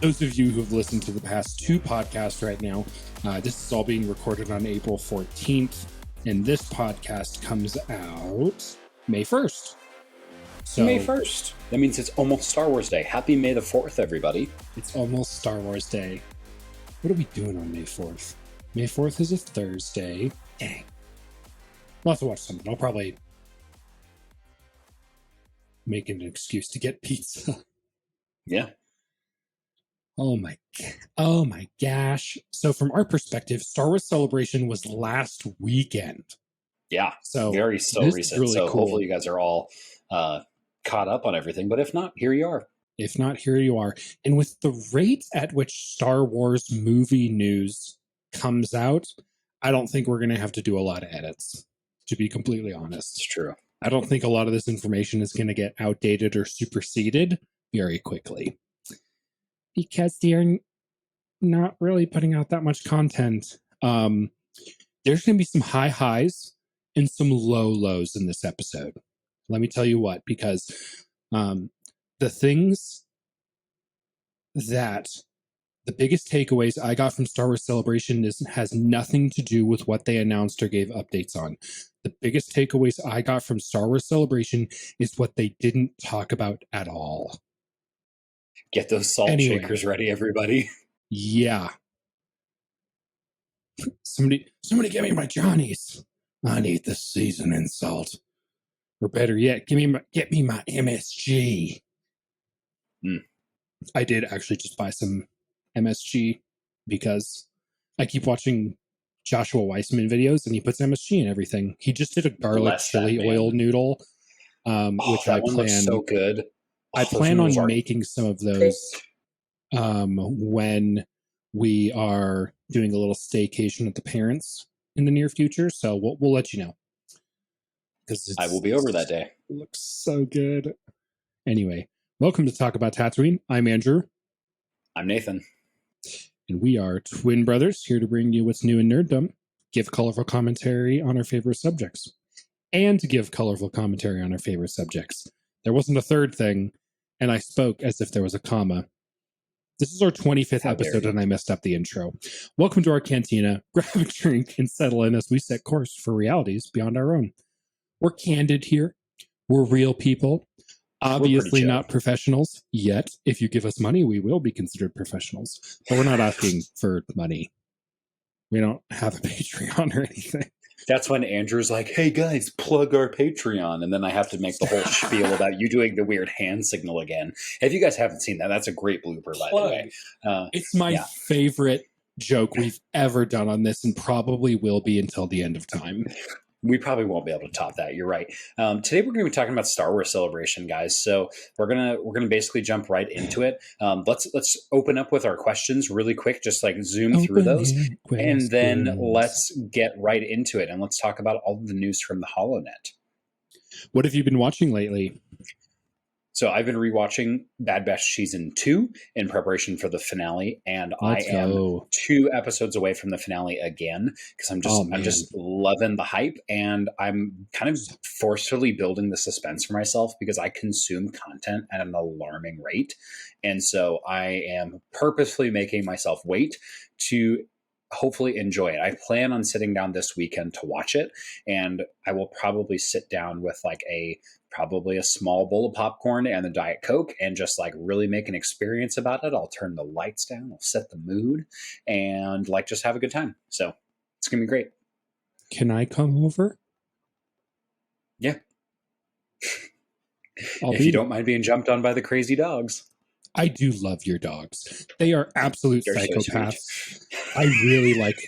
those of you who have listened to the past two podcasts right now, this is all being recorded on April 14th, and this podcast comes out May 1st. So May 1st. That means it's almost Star Wars Day. Happy May the 4th, everybody. It's almost Star Wars Day. What are we doing on May 4th? May 4th is a Thursday. Dang. I'll have to watch something. I'll probably make an excuse to get pizza. Yeah. Oh my gosh. So from our perspective, Star Wars Celebration was last weekend. Yeah. So very still recent. Really so cool. Hopefully you guys are all caught up on everything. But if not, here you are. If not, here you are. And with the rate at which Star Wars movie news comes out, I don't think we're going to have to do a lot of edits, to be completely honest. It's true. I don't think a lot of this information is going to get outdated or superseded very quickly, because they're not really putting out that much content. There's going to be some high highs and some low lows in this episode. Let me tell you what, because the things that the biggest takeaways I got from Star Wars Celebration has nothing to do with what they announced or gave updates on. The biggest takeaways I got from Star Wars Celebration is what they didn't talk about at all. Get those salt shakers ready, everybody. Yeah. Somebody get me my Johnnies. I need the seasoning salt. Or better yet, get me my MSG. I did actually just buy some MSG because I keep watching Joshua Weissman videos and he puts MSG in everything. He just did a garlic chili oil noodle, which I plan. Looks so good. I plan on making some of those when we are doing a little staycation at the parents in the near future. So we'll let you know. I will be over that day. It looks so good. Anyway, welcome to Talk About Tatooine. I'm Andrew. I'm Nathan. And we are twin brothers here to bring you what's new in nerddom, give colorful commentary on our favorite subjects, and to give colorful commentary on our favorite subjects. There wasn't a third thing, and I spoke as if there was a comma. This is our 25th episode, and I messed up the intro. Welcome to our cantina. Grab a drink and settle in as we set course for realities beyond our own. We're candid here. We're real people. Obviously not professionals yet. If you give us money, we will be considered professionals. But we're not asking for money. We don't have a Patreon or anything. That's when Andrew's like, hey guys, plug our Patreon. And then I have to make the whole spiel about you doing the weird hand signal again. If you guys haven't seen that, that's a great blooper, by the way. It's my favorite joke we've ever done on this and probably will be until the end of time. We probably won't be able to top that. You're right. Today we're going to be talking about Star Wars Celebration, guys. So we're gonna basically jump right into it. Let's open up with our questions really quick, just like zoom through those, and then let's get right into it. And let's talk about all the news from the HoloNet. What have you been watching lately? So I've been rewatching Bad Batch Season 2 in preparation for the finale, and I am 2 episodes away from the finale again because I'm just loving the hype, and I'm kind of forcefully building the suspense for myself because I consume content at an alarming rate, and so I am purposefully making myself wait to hopefully enjoy it. I plan on sitting down this weekend to watch it, and I will probably sit down with like probably a small bowl of popcorn and a Diet Coke and just like really make an experience about it. I'll turn the lights down, I'll set the mood, and like just have a good time. So it's going to be great. Can I come over? Yeah. If you don't mind being jumped on by the crazy dogs. I do love your dogs. They are absolute psychopaths. So I really like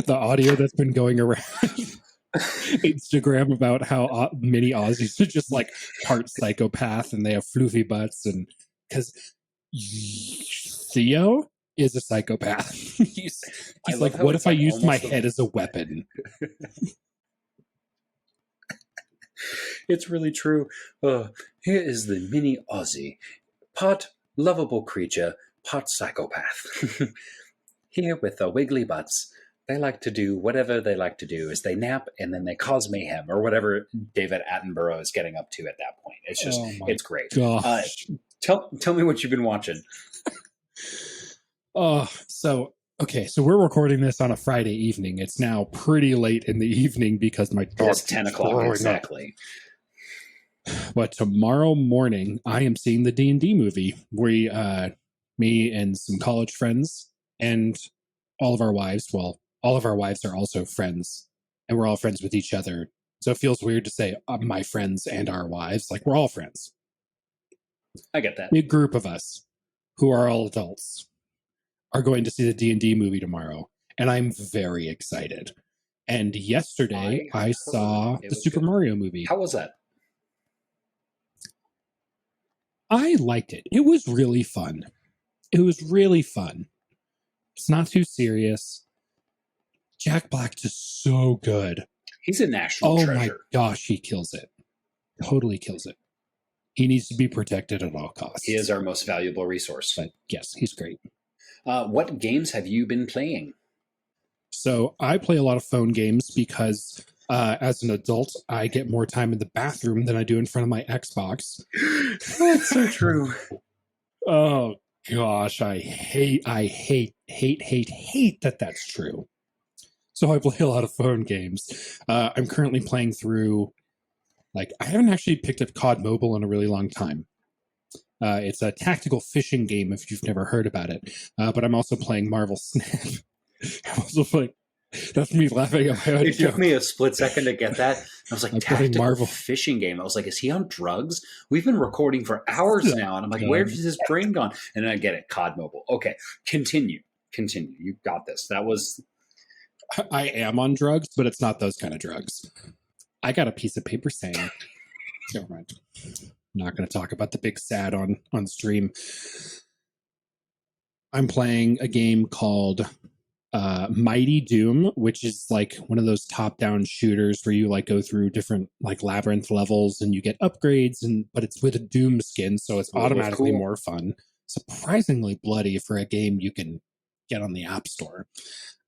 the audio that's been going around Instagram about how many Aussies are just like part psychopath and they have floofy butts, and because Theo is a psychopath. he's like, what if I used my head as a weapon? It's really true. Here is the mini Aussie, part lovable creature, part psychopath. Here with the wiggly butts. They like to do whatever they like to do is they nap and then they cause mayhem or whatever David Attenborough is getting up to at that point. It's just, it's great. Tell me what you've been watching. So we're recording this on a Friday evening. It's now pretty late in the evening because my dog is 10 o'clock exactly. But tomorrow morning, I am seeing the D&D movie. Me and some college friends and all of our wives. Well, all of our wives are also friends, and we're all friends with each other. So it feels weird to say my friends and our wives. Like, we're all friends. I get that. A group of us who are all adults are going to see the D&D movie tomorrow, and I'm very excited. And yesterday, I saw the Super Mario movie. How was that? I liked it. It was really fun. It's not too serious. Jack Black is so good. He's a national treasure. Oh my gosh, he kills it. Totally kills it. He needs to be protected at all costs. He is our most valuable resource. But yes, he's great. What games have you been playing? So I play a lot of phone games because as an adult, I get more time in the bathroom than I do in front of my Xbox. That's so true. Oh gosh, I hate that that's true. So I play a lot of phone games. I'm currently playing through, I haven't actually picked up COD Mobile in a really long time. It's a tactical fishing game if you've never heard about it. But I'm also playing Marvel Snap. I'm also playing... That's me laughing at my own It took me a split second to get that. I was like, tactical Marvel fishing game. I was like, is he on drugs? We've been recording for hours now. And I'm like, where has his brain gone? And then I get it. COD Mobile. Okay. Continue. You got this. That was... I am on drugs, but it's not those kind of drugs. I got a piece of paper saying... Never mind. I'm not going to talk about the big sad on stream. I'm playing a game called... Mighty Doom, which is one of those top-down shooters where you go through different labyrinth levels and you get upgrades, but it's with a Doom skin, so it's automatically more fun. Surprisingly bloody for a game you can get on the App Store.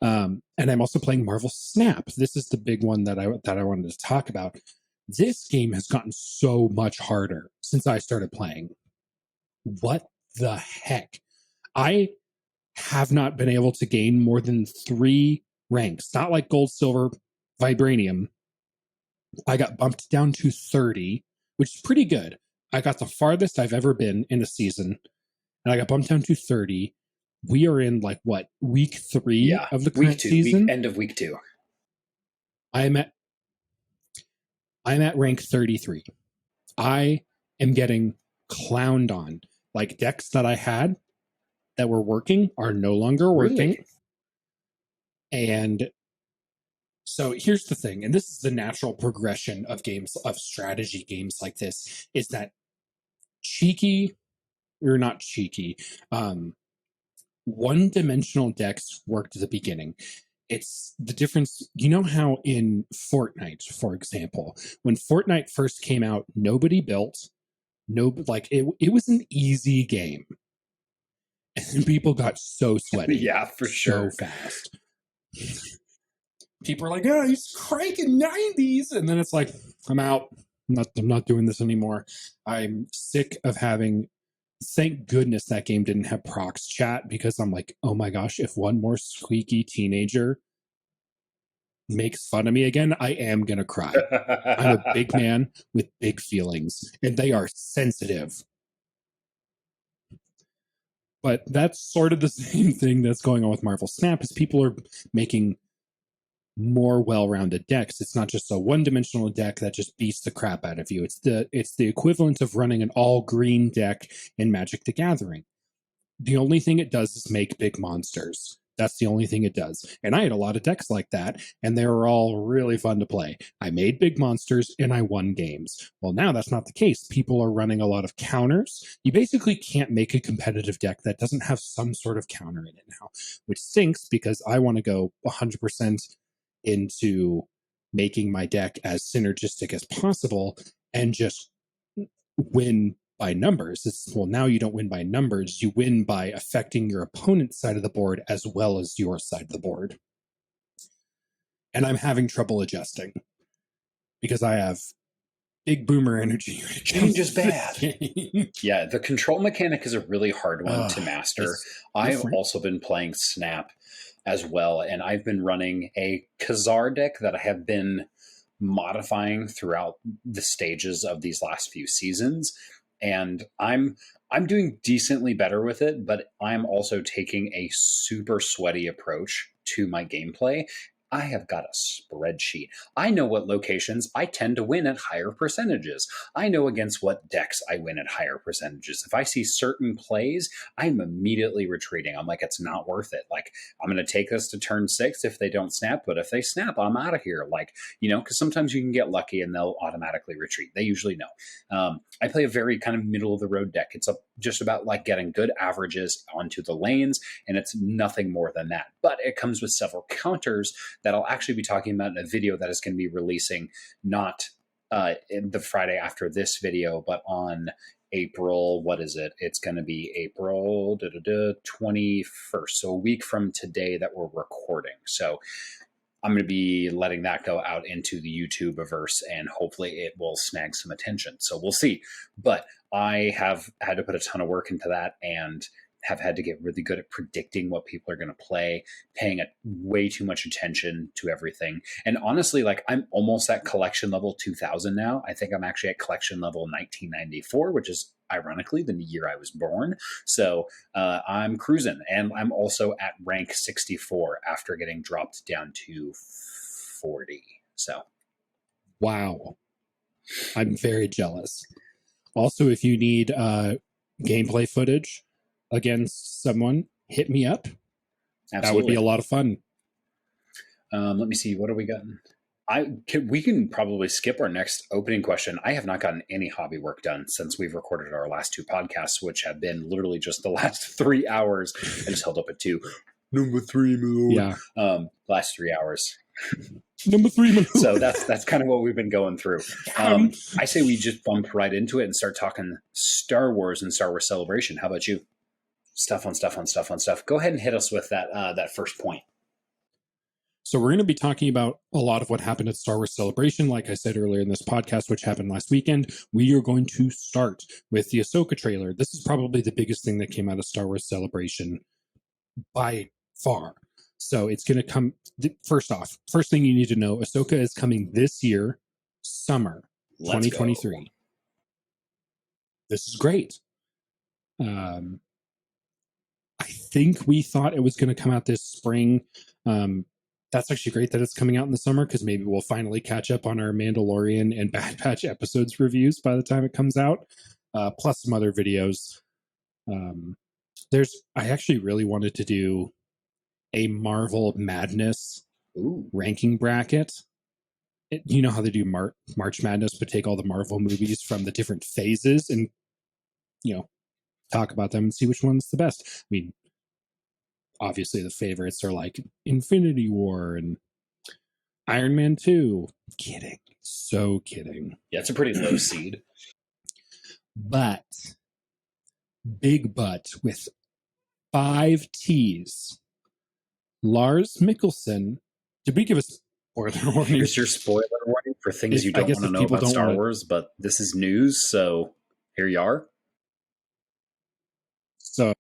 And I'm also playing Marvel Snap. This is the big one that I wanted to talk about. This game has gotten so much harder since I started playing. What the heck? I have not been able to gain more than 3 ranks. Not like gold, silver, vibranium. I got bumped down to 30, which is pretty good. I got the farthest I've ever been in a season, and I got bumped down to 30. We are in week 3 of the current season? End of week 2. I'm at rank 33. I am getting clowned on. Decks that I had that were working are no longer working. Really? And so here's the thing, and this is the natural progression of games, of strategy games like this, is that one-dimensional decks worked at the beginning. It's the difference. You know how in Fortnite, for example, when Fortnite first came out, nobody built. It was an easy game. And people got so sweaty. Yeah, for sure. So fast. People are like, oh, he's cranking 90s. And then it's like, I'm out. I'm not doing this anymore. I'm sick of having... Thank goodness that game didn't have prox chat, because I'm like, oh my gosh, if one more squeaky teenager makes fun of me again, I am going to cry. I'm a big man with big feelings, and they are sensitive. But that's sort of the same thing that's going on with Marvel Snap, is people are making more well-rounded decks. It's not just a one-dimensional deck that just beats the crap out of you. It's the equivalent of running an all-green deck in Magic the Gathering. The only thing it does is make big monsters. That's the only thing it does. And I had a lot of decks like that, and they were all really fun to play. I made big monsters, and I won games. Well, now that's not the case. People are running a lot of counters. You basically can't make a competitive deck that doesn't have some sort of counter in it now, which stinks, because I want to go 100% into making my deck as synergistic as possible and just win by numbers. Now you don't win by numbers, you win by affecting your opponent's side of the board as well as your side of the board. And I'm having trouble adjusting, because I have big boomer energy. Change is bad. Yeah, the control mechanic is a really hard one to master. I've also been playing Snap as well, and I've been running a Khazar deck that I have been modifying throughout the stages of these last few seasons, and I'm doing decently better with it, but I'm also taking a super sweaty approach to my gameplay. I have got a spreadsheet. I know what locations I tend to win at higher percentages. I know against what decks I win at higher percentages. If I see certain plays, I'm immediately retreating. I'm like, it's not worth it. Like, I'm going to take this to turn 6 if they don't snap, but if they snap, I'm out of here. Like, because sometimes you can get lucky and they'll automatically retreat. They usually know. I play a very kind of middle of the road deck. It's just about like getting good averages onto the lanes, and it's nothing more than that. But it comes with several counters that I'll actually be talking about in a video that is going to be releasing not in the Friday after this video, but on April, what is it? It's going to be April 21st, so a week from today that we're recording. So I'm going to be letting that go out into the YouTube-averse, and hopefully it will snag some attention. So we'll see. But I have had to put a ton of work into that, and have had to get really good at predicting what people are going to play, paying way too much attention to everything. And honestly, like, I'm almost at collection level 2000 now. I think I'm actually at collection level 1994, which is ironically the year I was born. So I'm cruising, and I'm also at rank 64 after getting dropped down to 40. So, wow. I'm very jealous. Also, if you need gameplay footage against someone, hit me up. Absolutely. That would be a lot of fun. Let me see. What have we gotten? We can probably skip our next opening question. I have not gotten any hobby work done since we've recorded our last 2 podcasts, which have been literally just the last 3 hours. I just held up at 2. Number 3, my lord. Yeah. Last 3 hours. Number 3, my lord. So that's kind of what we've been going through. I say we just bump right into it and start talking Star Wars and Star Wars Celebration. How about you? Stuff on stuff on stuff on stuff. Go ahead and hit us with that first point. So we're going to be talking about a lot of what happened at Star Wars Celebration, like I said earlier in this podcast, which happened last weekend. We are going to start with the Ahsoka trailer. This is probably the biggest thing that came out of Star Wars Celebration by far. So it's going to come, first thing you need to know, Ahsoka is coming this year, summer 2023. This is great. I think we thought it was going to come out this spring. That's actually great that it's coming out in the summer, because maybe we'll finally catch up on our Mandalorian and Bad Batch episodes reviews by the time it comes out, plus some other videos. I actually really wanted to do a Marvel Madness ranking bracket. You know how they do March Madness, but take all the Marvel movies from the different phases and, talk about them and see which one's the best. I mean, obviously the favorites are like Infinity War and Iron Man 2. Kidding. So kidding. Yeah, it's a pretty low seed. But, big butt with 5 T's. Lars Mikkelsen. Did we give a spoiler warning? Here's your spoiler warning for things you don't want to know about Star Wars, but this is news, so here you are. So,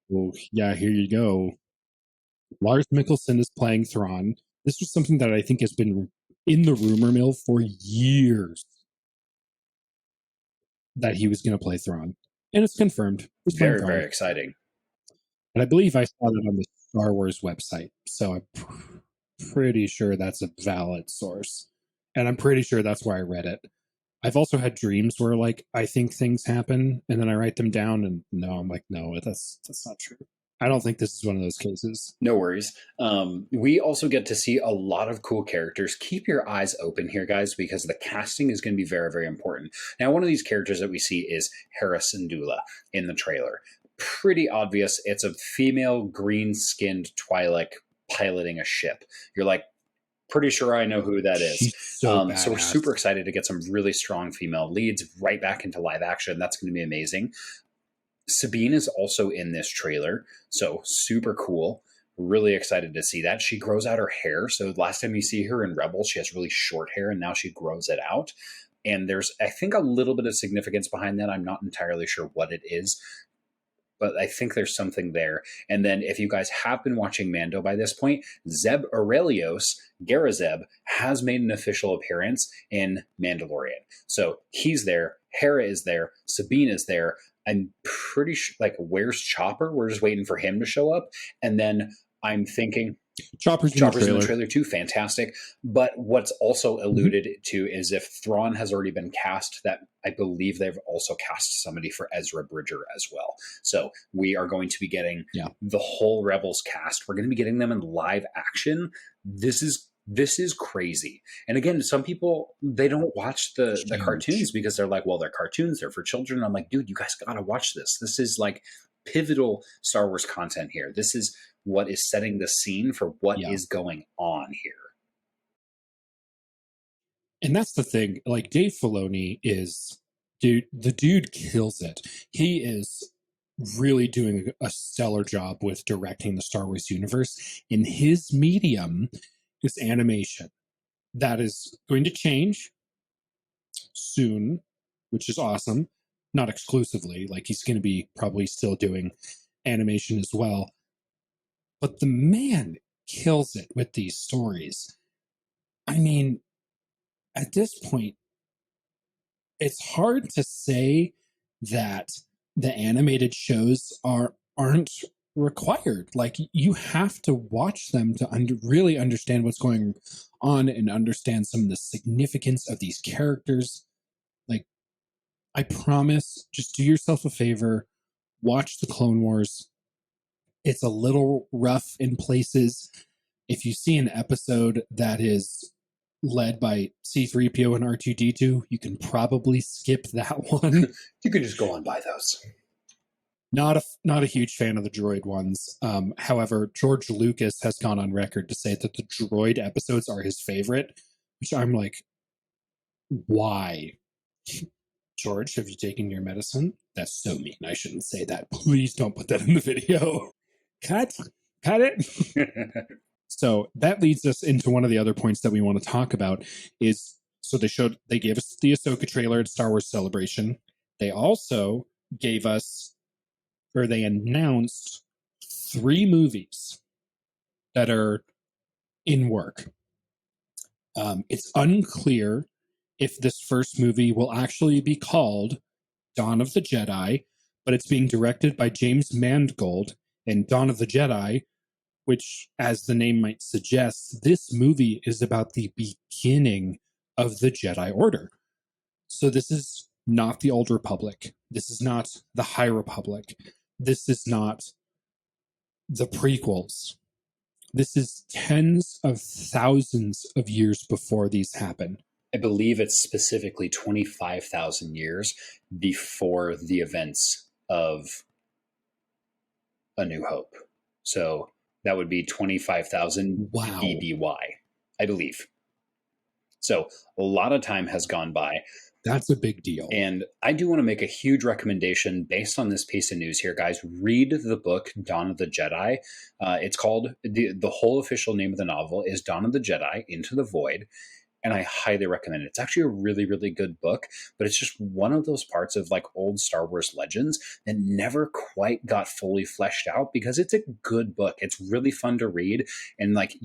yeah, here you go. Lars Mikkelsen is playing Thrawn. This was something that I think has been in the rumor mill for years, that he was going to play Thrawn. And it's confirmed. Very, very exciting. And I believe I saw that on the Star Wars website, so I'm pretty sure that's a valid source. And I'm pretty sure that's where I read it. I've also had dreams where, like, I think things happen and then I write them down, and I'm like, no, that's not true. I don't think this is one of those cases. No worries. We also get to see a lot of cool characters. Keep your eyes open here, guys, because the casting is going to be very, very important. Now, one of these characters that we see is Hera Syndulla in the trailer. Pretty obvious. It's a female green-skinned Twi'lek piloting a ship. You're like, pretty sure I know who that is. So we're super excited to get some really strong female leads right back into live action. That's going to be amazing. Sabine is also in this trailer, so super cool. Really excited to see that. She grows out her hair. So last time you see her in Rebels, she has really short hair, and now she grows it out. And there's, I think, a little bit of significance behind that. I'm not entirely sure what it is, but I think there's something there. And then if you guys have been watching Mando by this point, Zeb Aurelios, Garazeb, has made an official appearance in Mandalorian. So he's there, Hera is there, Sabine is there. I'm pretty sure, like, where's Chopper? We're just waiting for him to show up. And then I'm thinking Chopper's in the trailer too. Fantastic. But what's also alluded to is if Thrawn has already been cast, that I believe they've also cast somebody for Ezra Bridger as well. So we are going to be getting the whole Rebels cast. We're going to be getting them in live action. This is crazy. And again, some people, they don't watch the cartoons because they're like, well, they're cartoons, they're for children. I'm like, dude, you guys got to watch this. This is like pivotal Star Wars content here. This is what is setting the scene for what is going on here. And that's the thing. Like, Dave Filoni is, the dude kills it. He is really doing a stellar job with directing the Star Wars universe. And his medium is animation. That is going to change soon, which is awesome. Not exclusively. Like, he's going to be probably still doing animation as well. But the man kills it with these stories. I mean, at this point, it's hard to say that the animated shows aren't required. Like, you have to watch them to really understand what's going on and understand some of the significance of these characters. Like, I promise, just do yourself a favor, watch the Clone Wars. It's a little rough in places. If you see an episode that is led by C-3PO and R2-D2, you can probably skip that one. You can just go on by those. Not a huge fan of the droid ones. However, George Lucas has gone on record to say that the droid episodes are his favorite, which I'm like, why? George, have you taken your medicine? That's so mean. I shouldn't say that. Please don't put that in the video. Cut it. So that leads us into one of the other points that we want to talk about is, so they gave us the Ahsoka trailer at Star Wars Celebration. They also gave us, or they announced 3 movies that are in work. It's unclear if this first movie will actually be called Dawn of the Jedi, but it's being directed by James Mangold, and Dawn of the Jedi, which, as the name might suggest, this movie is about the beginning of the Jedi Order. So this is not the Old Republic. This is not the High Republic. This is not the prequels. This is tens of thousands of years before these happen. I believe it's specifically 25,000 years before the events of A New Hope. So that would be 25,000 BBY, I believe. So a lot of time has gone by. That's a big deal. And I do want to make a huge recommendation based on this piece of news here, guys. Read the book, Dawn of the Jedi. It's called, the whole official name of the novel is Dawn of the Jedi, Into the Void. And I highly recommend it. It's actually a really, really good book, but it's just one of those parts of like old Star Wars legends that never quite got fully fleshed out because it's a good book. It's really fun to read. And like,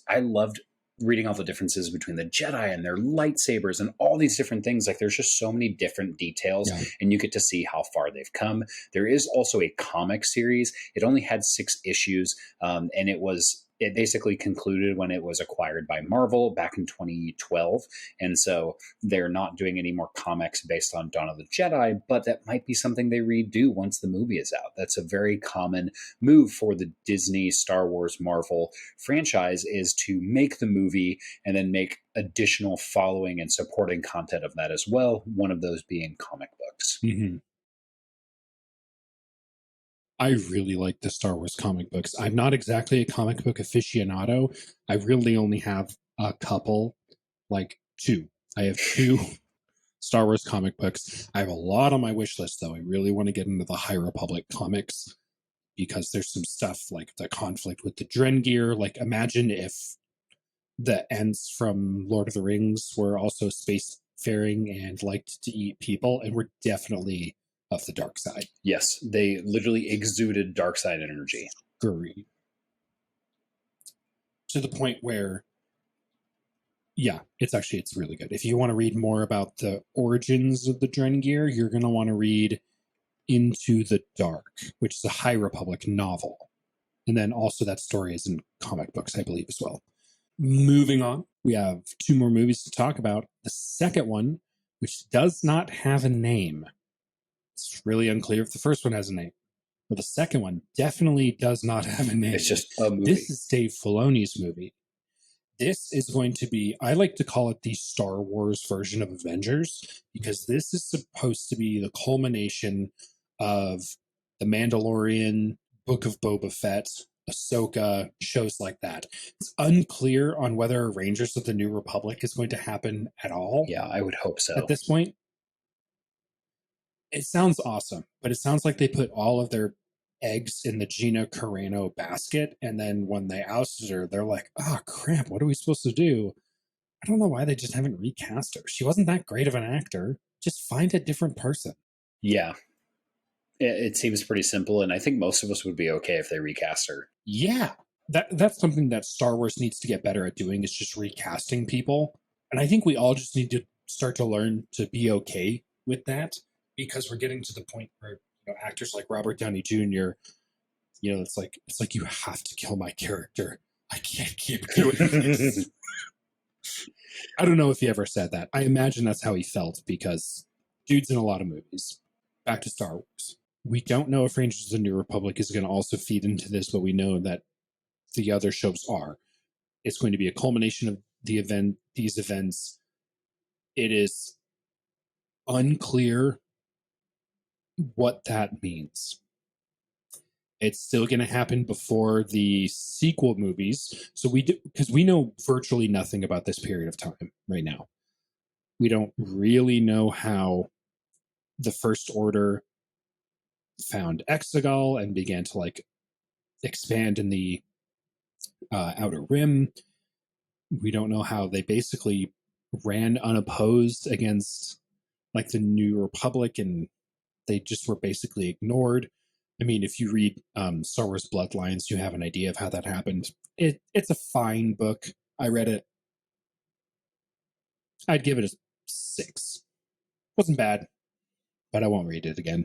I loved reading all the differences between the Jedi and their lightsabers and all these different things. Like, there's just so many different details, and you get to see how far they've come. There is also a comic series. It only had 6 issues, and it basically concluded when it was acquired by Marvel back in 2012. And so they're not doing any more comics based on Dawn of the Jedi, but that might be something they redo once the movie is out. That's a very common move for the Disney, Star Wars, Marvel franchise, is to make the movie and then make additional following and supporting content of that as well. One of those being comic books. Mm-hmm. I really like the Star Wars comic books. I'm not exactly a comic book aficionado. I really only have a couple, like 2. I have 2 Star Wars comic books. I have a lot on my wish list, though. I really want to get into the High Republic comics because there's some stuff like the conflict with the Drengir. Like, imagine if the Ents from Lord of the Rings were also space faring and liked to eat people, and were definitely of the dark side. Yes, they literally exuded dark side energy. Agreed. To the point where, yeah, it's really good. If you want to read more about the origins of the Drengir, you're going to want to read Into the Dark, which is a High Republic novel. And then also that story is in comic books, I believe, as well. Moving on, we have 2 more movies to talk about. The second one, which does not have a name. It's really unclear if the first one has a name. But the second one definitely does not have a name. It's just a movie. This is Dave Filoni's movie. This is going to be, I like to call it the Star Wars version of Avengers, because this is supposed to be the culmination of The Mandalorian, Book of Boba Fett, Ahsoka, shows like that. It's unclear on whether Rangers of the New Republic is going to happen at all. Yeah, I would hope so. At this point, it sounds awesome, but it sounds like they put all of their eggs in the Gina Carano basket, and then when they ousted her, they're like, oh crap, what are we supposed to do? I don't know why they just haven't recast her. She wasn't that great of an actor. Just find a different person. Yeah. It seems pretty simple, and I think most of us would be okay if they recast her. Yeah. That's something that Star Wars needs to get better at doing, is just recasting people. And I think we all just need to start to learn to be okay with that, because we're getting to the point where actors like Robert Downey Jr., it's like you have to kill my character. I can't keep doing this. I don't know if he ever said that. I imagine that's how he felt, because dude's in a lot of movies. Back to Star Wars. We don't know if Rangers of the New Republic is going to also feed into this, but we know that the other shows are. It's going to be a culmination of these events. It is unclear what that means. It's still going to happen before the sequel movies. So because we know virtually nothing about this period of time right now. We don't really know how the First Order found Exegol and began to expand in the Outer Rim. We don't know how they basically ran unopposed against the New Republic, and they just were basically ignored. I mean, if you read Star Wars Bloodlines, you have an idea of how that happened. It's a fine book. I read it. I'd give it a 6. Wasn't bad, but I won't read it again.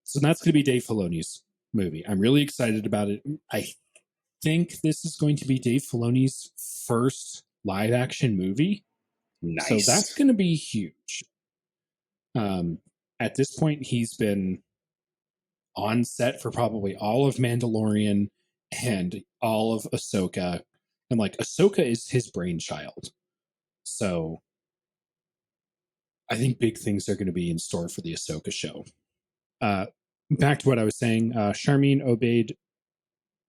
So that's going to be Dave Filoni's movie. I'm really excited about it. I think this is going to be Dave Filoni's first live-action movie. Nice. So that's going to be huge. At this point, he's been on set for probably all of Mandalorian and all of Ahsoka. And Ahsoka is his brainchild. So I think big things are going to be in store for the Ahsoka show. Back to what I was saying, Charmin Obaid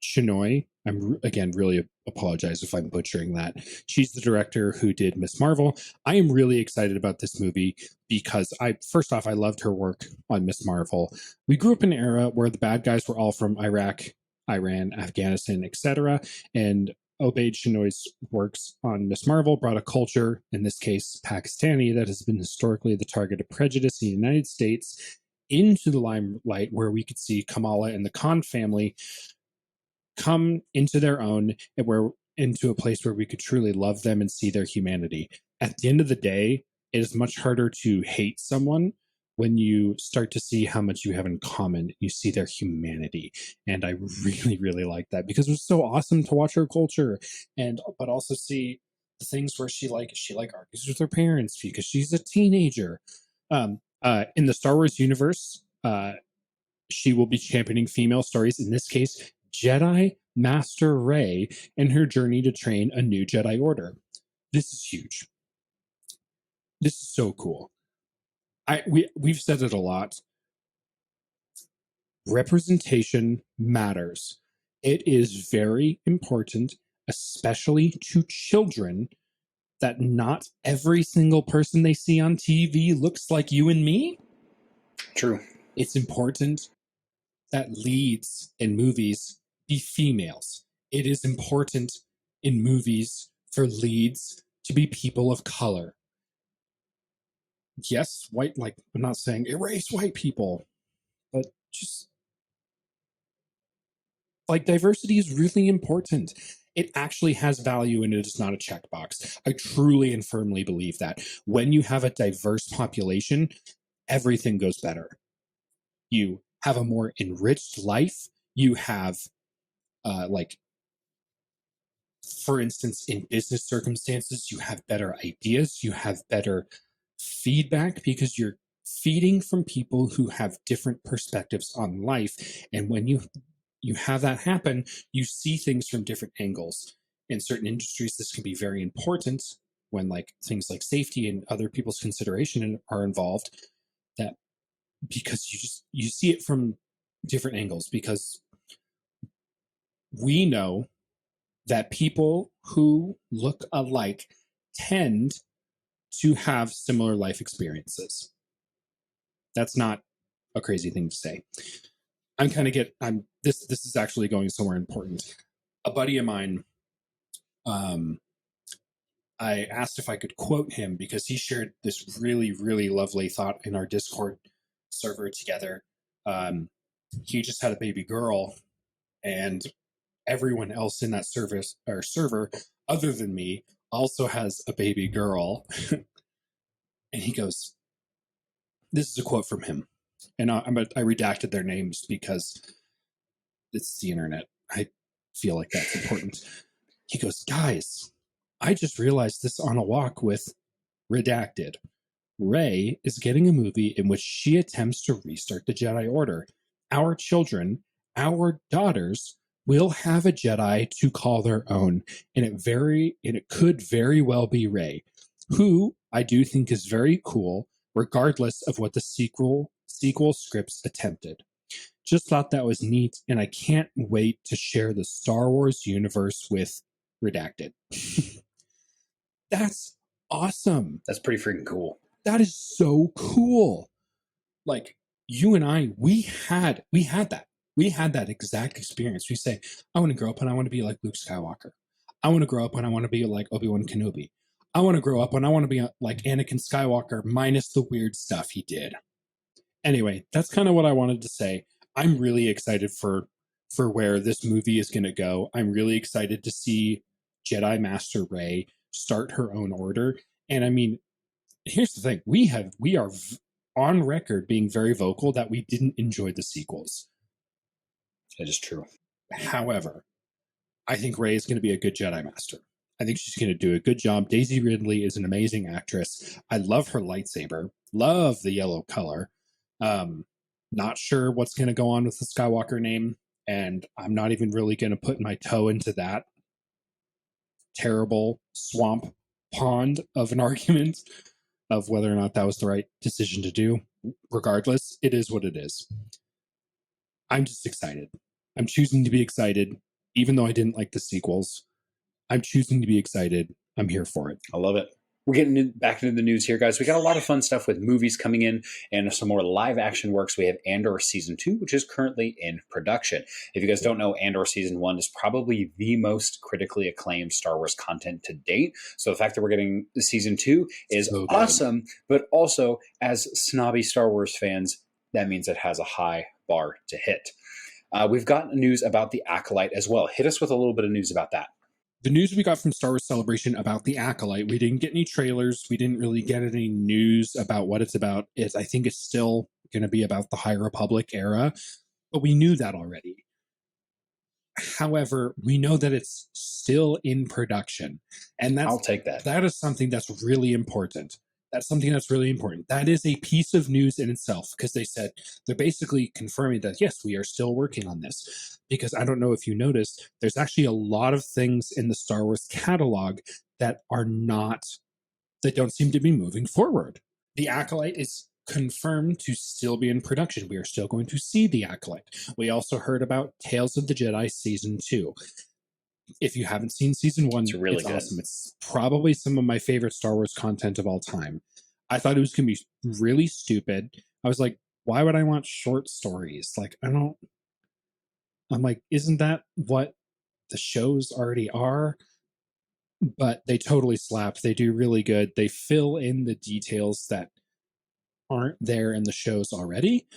Chinoy. I'm again really apologize if I'm butchering that. She's the director who did Miss Marvel. I am really excited about this movie because I loved her work on Miss Marvel. We grew up in an era where the bad guys were all from Iraq, Iran, Afghanistan, etc. And Obaid Chinoy's works on Miss Marvel brought a culture, in this case Pakistani, that has been historically the target of prejudice in the United States into the limelight, where we could see Kamala and the Khan family come into their own, and into a place where we could truly love them and see their humanity. At the end of the day, it is much harder to hate someone when you start to see how much you have in common. You see their humanity, and I really, really like that, because it was so awesome to watch her culture, but also see the things where she argues with her parents because she's a teenager. In the Star Wars universe, she will be championing female stories. In this case, Jedi Master Rey and her journey to train a new Jedi Order. This is huge. This is so cool. We've said it a lot. Representation matters. It is very important, especially to children, that not every single person they see on TV looks like you and me. True. It's important that leads in movies be females. It is important in movies for leads to be people of color. yes, white, like, I'm not saying erase white people, but just like diversity is really important. It actually has value and it is not a checkbox. I truly and firmly believe that when you have a diverse population, everything goes better. You have a more enriched life. You have, like, for instance, in business circumstances, you have better ideas, you have better feedback because you're feeding from people who have different perspectives on life. And when you have that happen, you see things from different angles. In certain industries, this can be very important when like things like safety and other people's consideration are involved. That because you see it from different angles because we know that people who look alike tend to have similar life experiences. That's not a crazy thing to say. This is actually going somewhere important. A buddy of mine, I asked if I could quote him because he shared this really, really lovely thought in our Discord server together. He just had a baby girl, and everyone else in that service or server, other than me, also has a baby girl. And he goes, "This is a quote from him," and I redacted their names because it's the internet. I feel like that's important. He goes, "Guys, I just realized this on a walk with redacted. Rey is getting a movie in which she attempts to restart the Jedi Order. Our children, our daughters, will have a Jedi to call their own, and it could very well be Rey, who I do think is very cool, regardless of what the sequel scripts attempted. Just thought that was neat, and I can't wait to share the Star Wars universe with redacted." That's awesome. That's pretty freaking cool. That is so cool. Like, you and I, we had that. We had that exact experience. We say, I want to grow up and I want to be like Luke Skywalker. I want to grow up and I want to be like Obi-Wan Kenobi. I want to grow up and I want to be like Anakin Skywalker minus the weird stuff he did. Anyway, that's kind of what I wanted to say. I'm really excited for where this movie is going to go. I'm really excited to see Jedi Master Rey start her own order. And I mean, here's the thing: we are on record being very vocal that we didn't enjoy the sequels. That is true. However, I think Rey is going to be a good Jedi Master. I think she's going to do a good job. Daisy Ridley is an amazing actress. I love her lightsaber. Love the yellow color. Not sure what's going to go on with the Skywalker name, and I'm not even really going to put my toe into that terrible swamp pond of an argument of whether or not that was the right decision to do. Regardless, it is what it is. I'm just excited. I'm choosing to be excited, even though I didn't like the sequels. I'm choosing to be excited. I'm here for it. I love it. We're getting back into the news here, guys. We got a lot of fun stuff with movies coming in and some more live action works. We have Andor Season 2, which is currently in production. If you guys don't know, Andor Season 1 is probably the most critically acclaimed Star Wars content to date. So the fact that we're getting Season 2 is so awesome, but also as snobby Star Wars fans, that means it has a high bar to hit. We've got news about The Acolyte as well. Hit us with a little bit of news about that. The news we got from Star Wars Celebration about The Acolyte, we didn't get any trailers. We didn't really get any news about what it's about. I think it's still going to be about the High Republic era, but we knew that already. However, we know that it's still in production, and I'll take that. That is something that's really important. That's something that's really important. That is a piece of news in itself, because they're basically confirming that, yes, we are still working on this. Because I don't know if you noticed, there's actually a lot of things in the Star Wars catalog that don't seem to be moving forward. The Acolyte is confirmed to still be in production. We are still going to see The Acolyte. We also heard about Tales of the Jedi Season 2. If you haven't seen Season 1, it's awesome. It's probably some of my favorite Star Wars content of all time. I thought it was going to be really stupid. I was like, why would I want short stories? Like, I'm like, isn't that what the shows already are? But they totally slapped. They do really good. They fill in the details that aren't there in the shows already.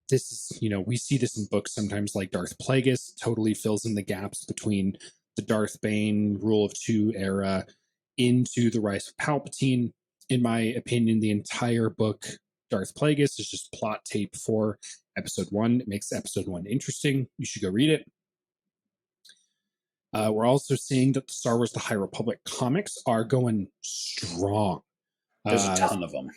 This is, we see this in books sometimes, like Darth Plagueis totally fills in the gaps between the Darth Bane Rule of Two era into the Rise of Palpatine. In my opinion, the entire book, Darth Plagueis, is just plot tape for episode 1. It makes episode 1 interesting. You should go read it. We're also seeing that the Star Wars The High Republic comics are going strong. There's a ton of them.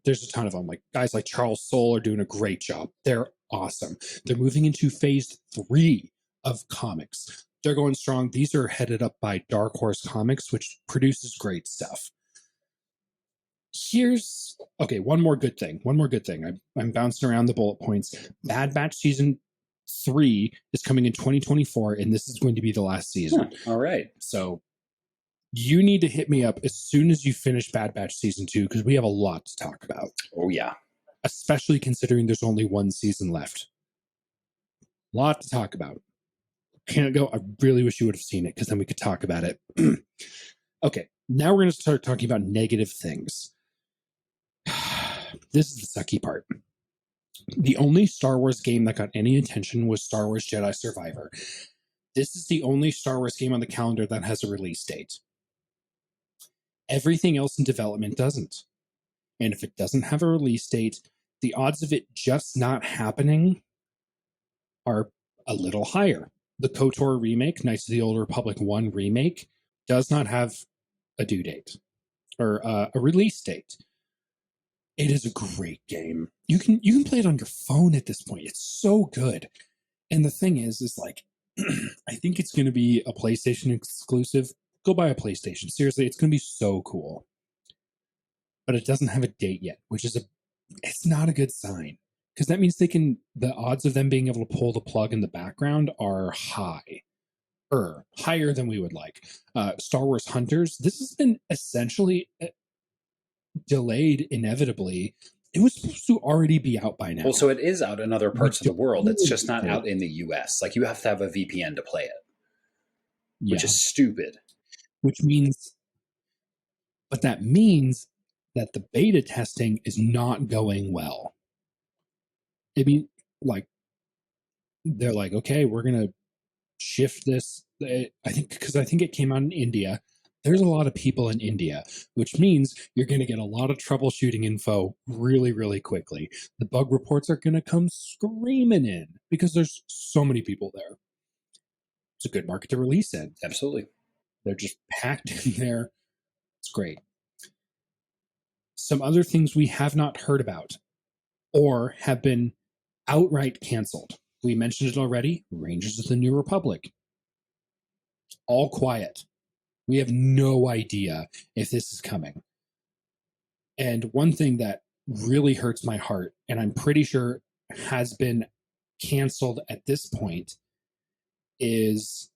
There's a ton of them. Like guys like Charles Soule are doing a great job. They're awesome. They're moving into phase 3 of comics. They're going strong. These are headed up by Dark Horse Comics, which produces great stuff. One more good thing. I'm bouncing around the bullet points. Bad Batch season 3 is coming in 2024, and this is going to be the last season. All right. So you need to hit me up as soon as you finish Bad Batch season 2, because we have a lot to talk about. Oh, yeah. Especially considering there's only one season left. A lot to talk about. Can't go. I really wish you would have seen it, because then we could talk about it. Okay, now we're going to start talking about negative things. This is the sucky part. The only Star Wars game that got any attention was Star Wars Jedi Survivor. This is the only Star Wars game on the calendar that has a release date. Everything else in development doesn't. And if it doesn't have a release date, the odds of it just not happening are a little higher. The KOTOR remake, Knights of the Old Republic 1 remake, does not have a due date or a release date. It is a great game. You can play it on your phone at this point. It's so good. And the thing is like, I think it's going to be a PlayStation exclusive. Go buy a PlayStation. Seriously, it's going to be so cool. But it doesn't have a date yet, which is it's not a good sign, because that means the odds of them being able to pull the plug in the background are higher than we would like. Star Wars Hunters, this has been essentially delayed inevitably. It was supposed to already be out by now. Well, so it is out in other parts of the world. It's just not out in the US. Like, you have to have a VPN to play it, which is stupid. But that means that the beta testing is not going well. I mean, like, they're like, okay, we're going to shift this. I think it came out in India. There's a lot of people in India, which means you're going to get a lot of troubleshooting info really, really quickly. The bug reports are going to come screaming in because there's so many people there. It's a good market to release in. Absolutely. They're just packed in there. It's great. Some other things we have not heard about or have been outright canceled. We mentioned it already. Rangers of the New Republic. All quiet. We have no idea if this is coming. And one thing that really hurts my heart, and I'm pretty sure has been canceled at this point, is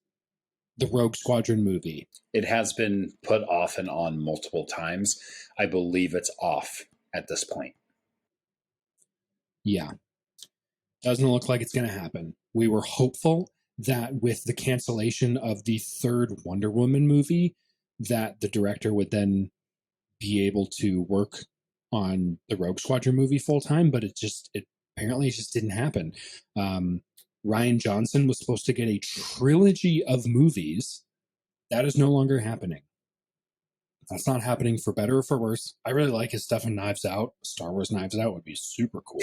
the Rogue Squadron movie. It has been put off and on multiple times. I believe it's off at this point. Yeah. Doesn't look like it's going to happen. We were hopeful that with the cancellation of the third Wonder Woman movie, that the director would then be able to work on the Rogue Squadron movie full time, but it apparently just didn't happen. Rian Johnson was supposed to get a trilogy of movies. That is no longer happening. That's not happening, for better or for worse. I really like his stuff in Knives Out. Star Wars Knives Out would be super cool.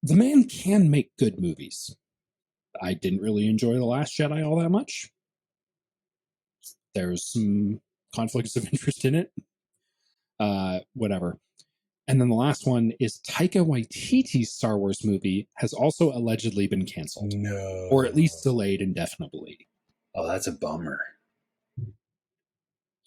The man can make good movies. I didn't really enjoy The Last Jedi all that much. There's some conflicts of interest in it. Whatever. And then the last one is Taika Waititi's Star Wars movie has also allegedly been canceled. No. Or at least delayed indefinitely. Oh, that's a bummer.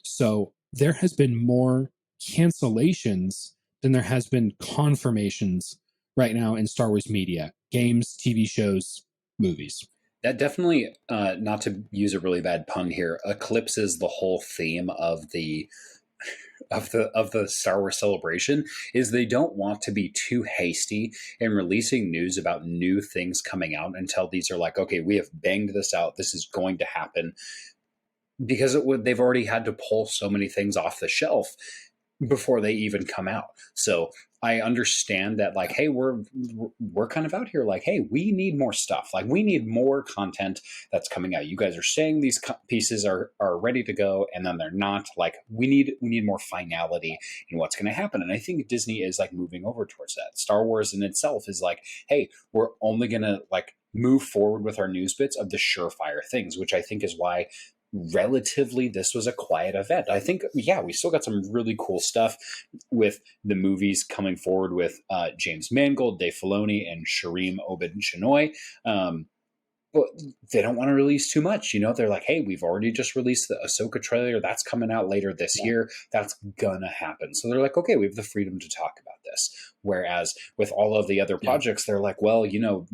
So there has been more cancellations than there has been confirmations right now in Star Wars media. Games, TV shows, movies. That definitely, not to use a really bad pun here, eclipses the whole theme of the Star Wars celebration. Is they don't want to be too hasty in releasing news about new things coming out until these are like, okay, we have banged this out. This is going to happen. because they've already had to pull so many things off the shelf before they even come out. So I understand that, like, hey, we're kind of out here like, hey, we need more stuff. Like, we need more content that's coming out. You guys are saying these pieces are ready to go, and then they're not. Like, we need more finality in what's going to happen. And I think Disney is like moving over towards that. Star Wars in itself is like, hey, we're only going to like move forward with our news bits of the surefire things, which I think is why relatively this was a quiet event. I think, yeah, we still got some really cool stuff with the movies coming forward with James Mangold, Dave Filoni, and Shireen Oben-Chinoy. But they don't want to release too much. You know, they're like, hey, we've already just released the Ahsoka trailer. That's coming out later this year. That's gonna happen. So they're like, okay, we have the freedom to talk about this. Whereas with all of the other projects, they're like, well, you know,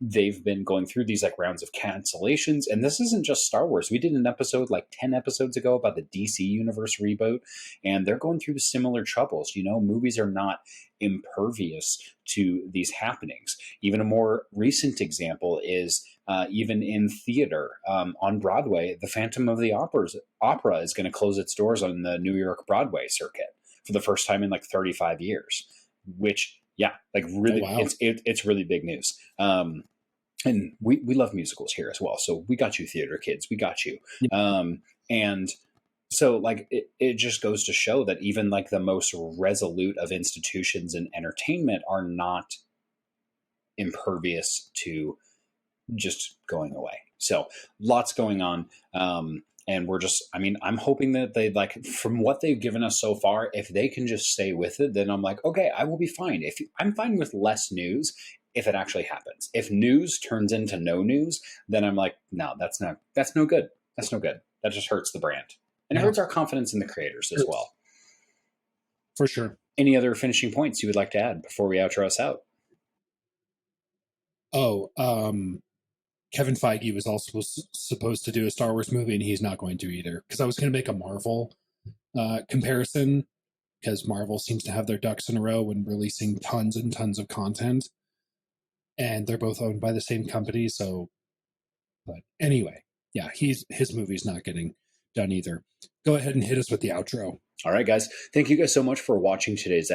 they've been going through these like rounds of cancellations. And this isn't just Star Wars. We did an episode like 10 episodes ago about the DC Universe reboot, and they're going through similar troubles. You know, movies are not impervious to these happenings. Even a more recent example is even in theater on Broadway, the Phantom of the Opera is going to close its doors on the New York Broadway circuit for the first time in like 35 years, which, yeah, like really, it's really big news. And we love musicals here as well. So we got you, theater kids. We got you. And so like it just goes to show that even like the most resolute of institutions in entertainment are not impervious to just going away. So lots going on. And we're just, I mean, I'm hoping that they, like, from what they've given us so far, if they can just stay with it, then I'm like, okay, I will be fine. I'm fine with less news if it actually happens. If news turns into no news, then I'm like, no, that's no good. That's no good. That just hurts the brand. And it hurts our confidence in the creators as well. For sure. Any other finishing points you would like to add before we outro us out? Kevin Feige was also supposed to do a Star Wars movie, and he's not going to either. Because I was going to make a Marvel comparison, because Marvel seems to have their ducks in a row when releasing tons and tons of content. And they're both owned by the same company, so... But anyway, yeah, his movie's not getting done either. Go ahead and hit us with the outro. All right, guys. Thank you guys so much for watching today's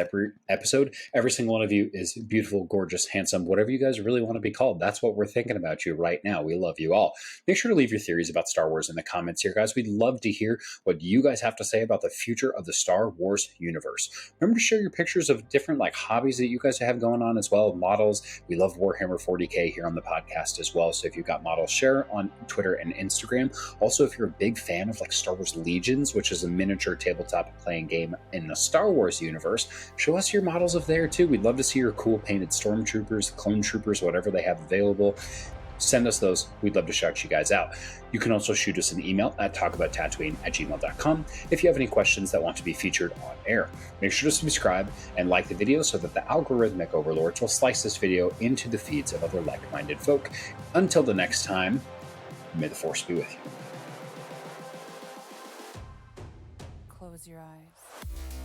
episode. Every single one of you is beautiful, gorgeous, handsome, whatever you guys really want to be called. That's what we're thinking about you right now. We love you all. Make sure to leave your theories about Star Wars in the comments here, guys. We'd love to hear what you guys have to say about the future of the Star Wars universe. Remember to share your pictures of different like hobbies that you guys have going on as well, models. We love Warhammer 40K here on the podcast as well. So if you've got models, share on Twitter and Instagram. Also, if you're a big fan of like Star Wars Legions, which is a miniature tabletop playing game in the Star Wars universe, show us your models of there too. We'd love to see your cool painted stormtroopers, clone troopers, whatever they have available. Send us those. We'd love to shout you guys out. You can also shoot us an email at talkabouttatooine@gmail.com if you have any questions that want to be featured on air. Make sure to subscribe and like the video so that the algorithmic overlords will slice this video into the feeds of other like-minded folk. Until the next time, may the Force be with you. Close your eyes.